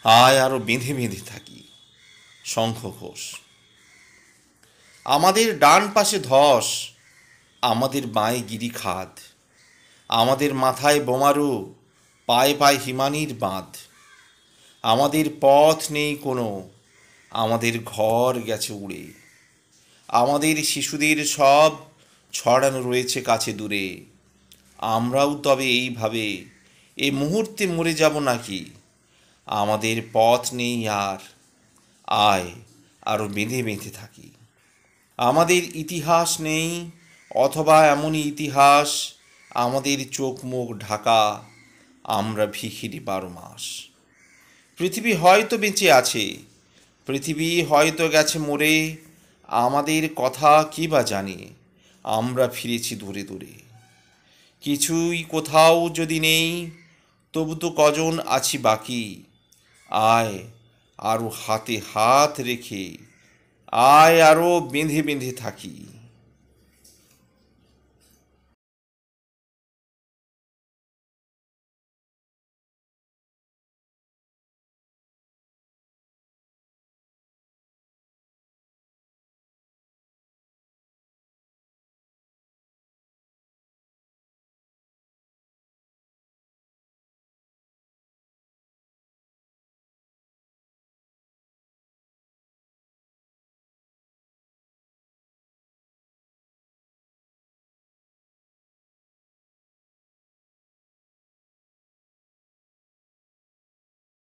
আয় আরো বেঁধে বেঁধে থাকি। শঙ্খ ঘোষ। আমাদের ডান পাশে ধস, আমাদের বাঁয়ে গিরিখাদ, আমাদের মাথায় বোমারু, পায়ে পায়ে হিমানির বাঁধ। আমাদের পথ নেই কোনো, আমাদের ঘর গেছে উড়ে। আমাদের শিশুদের সব ছড়ানো রয়েছে কাছে দূরে। আমরাও তবে এইভাবে এ মুহূর্তে মরে যাব নাকি? আমাদের পথ নেই আর, আয় আরো বেঁধে বেঁধে থাকি। আমাদের ইতিহাস নেই, অথবা এমনই ইতিহাস, আমাদের চোখ মুখ ঢাকা, আমরা ভিখিরি 12 মাস। পৃথিবী হয়তো বেঁচে আছে, পৃথিবী হয়তো গেছে মরে, আমাদের কথা কি বা জানে, আমরা ফিরেছি দূরে দূরে। কিছুই কোথাও যদি নেই, তবু তো কজন আছি বাকি। আয় আরো হাতে হাত রেখে, আয় আরো বেঁধে বেঁধে থাকি।